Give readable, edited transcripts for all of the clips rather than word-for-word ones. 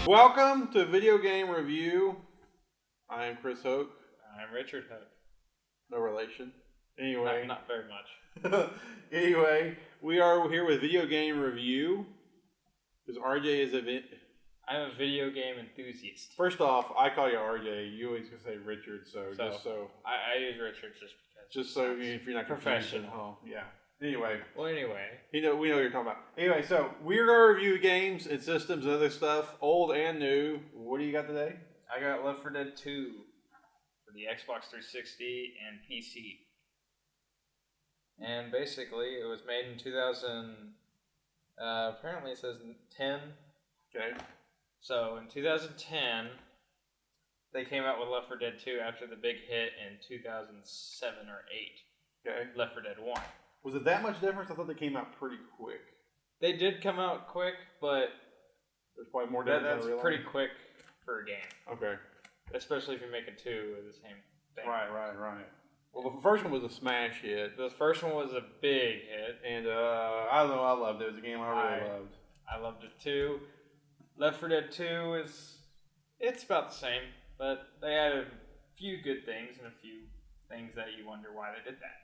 Welcome to Video Game Review. I am Chris Hoke. I'm Richard Hoke. No relation. Anyway. Not very much. Anyway, we are here with Video Game Review. Because RJ is I'm a video game enthusiast. First off, I call you RJ. You always can say Richard, I use Richard just because. Just so if you're not professional. Yeah. Anyway. Well, anyway. We know what you're talking about. Anyway, so we're going to review games and systems and other stuff, old and new. What do you got today? I got Left 4 Dead 2 for the Xbox 360 and PC. And basically, it was made in 2000. Apparently, it says 10. Okay. So in 2010, they came out with Left 4 Dead 2 after the big hit in 2007 or 8. Okay. Left 4 Dead 1. Was it that much difference? I thought they came out pretty quick. They did come out quick, but there's probably more difference. That's pretty quick for a game. Okay. Especially if you're making two of the same thing. Right. Well, the first one was a smash hit. The first one was a big hit. And I don't know, I loved it. It was a game I really loved. I loved it too. Left 4 Dead 2 it's about the same, but they added a few good things and a few things that you wonder why they did that.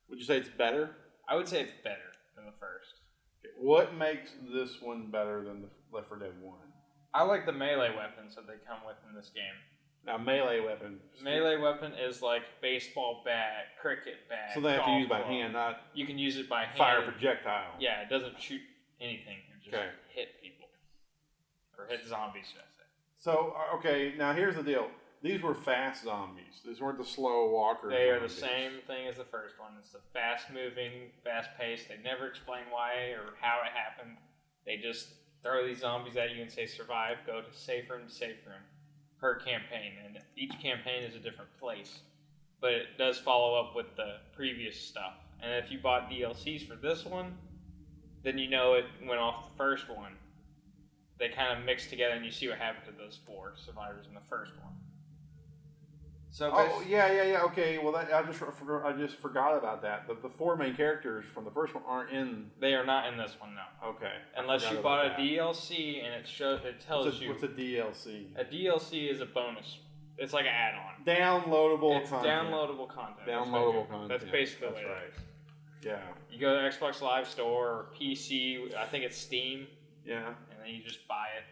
Would you say it's better? I would say it's better than the first. What makes this one better than the Left 4 Dead 1? I like the melee weapons that they come with in this game. Now, melee weapon. Melee weapon is like baseball bat, cricket bat. So they have to use by hand, not. You can use it by hand. Fire projectile. Yeah, it doesn't shoot anything. It just hit people. Or hit zombies, should I say. So, okay, now here's the deal. These were fast zombies. These weren't the slow walkers. They are the same thing as the first one. It's the fast-moving, fast-paced. They never explain why or how it happened. They just throw these zombies at you and say, survive, go to safe room per campaign. And each campaign is a different place. But it does follow up with the previous stuff. And if you bought DLCs for this one, then you know it went off the first one. They kind of mix together and you see what happened to those 4 survivors in the first one. So yeah. Okay, well, I just forgot about that. The 4 main characters from the first one aren't in. They are not in this one, no. Okay. Unless you bought a DLC and it tells you. What's a DLC? A DLC is a bonus. It's like an add-on. Downloadable content. Downloadable content. That's basically what it is. Yeah. You go to Xbox Live Store or PC. I think it's Steam. Yeah. And then you just buy it.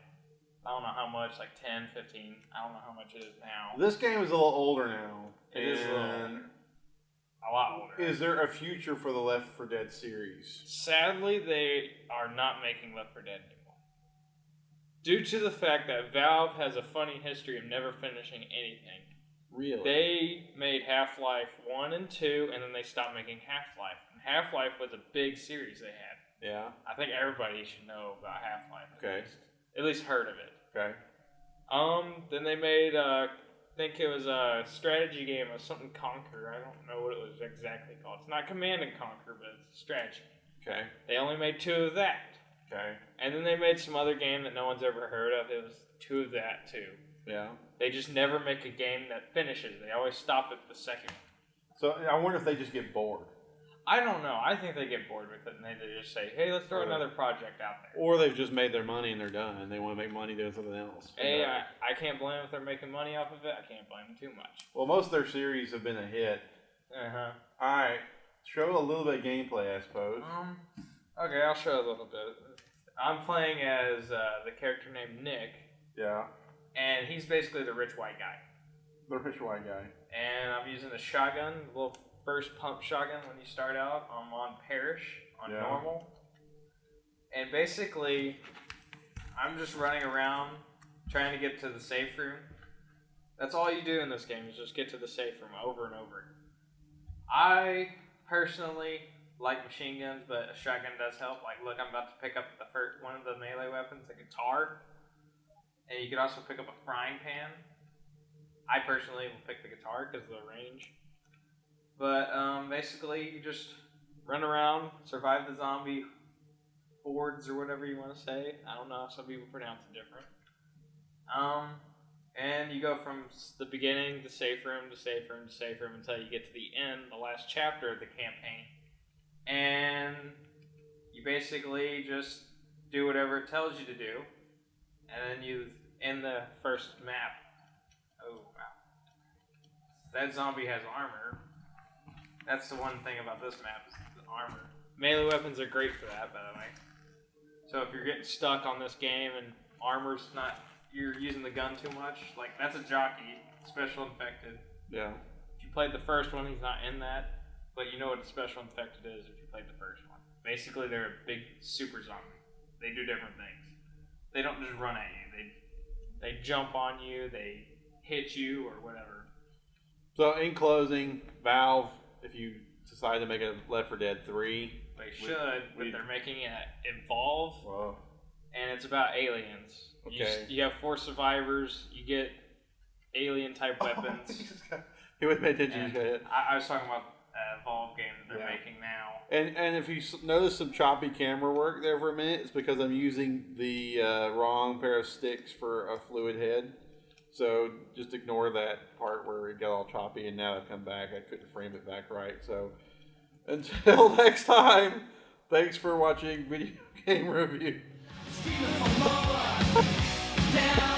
I don't know how much, like 10, 15. I don't know how much it is now. This game is a little older now. It is a little older. A lot older. Is there a future for the Left 4 Dead series? Sadly, they are not making Left 4 Dead anymore. Due to the fact that Valve has a funny history of never finishing anything. Really? They made Half-Life 1 and 2, and then they stopped making Half-Life. And Half-Life was a big series they had. Yeah. I think everybody should know about Half-Life. Okay. At least heard of it. Okay. Then they made, I think it was a strategy game of something Conquer. I don't know what it was exactly called. It's not Command and Conquer, but it's a strategy. Okay. They only made 2 of that. Okay. And then they made some other game that no one's ever heard of. It was 2 of that, too. Yeah. They just never make a game that finishes. They always stop at the second. So I wonder if they just get bored. I don't know. I think they get bored with it and they just say, hey, let's throw another project out there. Or they've just made their money and they're done and they want to make money doing something else. Hey, I can't blame them if they're making money off of it. I can't blame them too much. Well, most of their series have been a hit. Uh-huh. Alright. Show a little bit of gameplay, I suppose. Okay, I'll show a little bit. I'm playing as the character named Nick. Yeah. And he's basically the rich white guy. The rich white guy. And I'm using a shotgun, a little first pump shotgun when you start out. I'm on Parrish, on normal. And basically, I'm just running around trying to get to the safe room. That's all you do in this game is just get to the safe room over and over. I personally like machine guns, but a shotgun does help. Like, look, I'm about to pick up the first one of the melee weapons, a guitar. And you can also pick up a frying pan. I personally will pick the guitar because of the range. But basically, you just run around, survive the zombie hordes or whatever you want to say. I don't know. Some people pronounce it different. And you go from the beginning to safe room to safe room to safe room until you get to the end, the last chapter of the campaign. And you basically just do whatever it tells you to do. And then you in the first map. Oh wow, that zombie has armor. That's the one thing about this map is the armor. Melee weapons are great for that, by the way. So if you're getting stuck on this game and armor's not, you're using the gun too much, like that's a jockey, special infected. Yeah. If you played the first one, he's not in that, but you know what a special infected is if you played the first one. Basically, they're a big super zombie. They do different things. They don't just run at you. They jump on you, they hit you, or whatever. So in closing, Valve, if you decide to make a Left 4 Dead 3, They should, but they're making it evolve, whoa. and it's about aliens. Okay. You have 4 survivors. You get alien-type weapons. He would pay attention. And You got it. I was talking about Evolve game that they're making now. And if you notice some choppy camera work there for a minute, it's because I'm using the wrong pair of sticks for a fluid head. So just ignore that part where it got all choppy, and now I've come back. I couldn't frame it back right. So until next time, thanks for watching Video Game Review. Screaming for more. Down.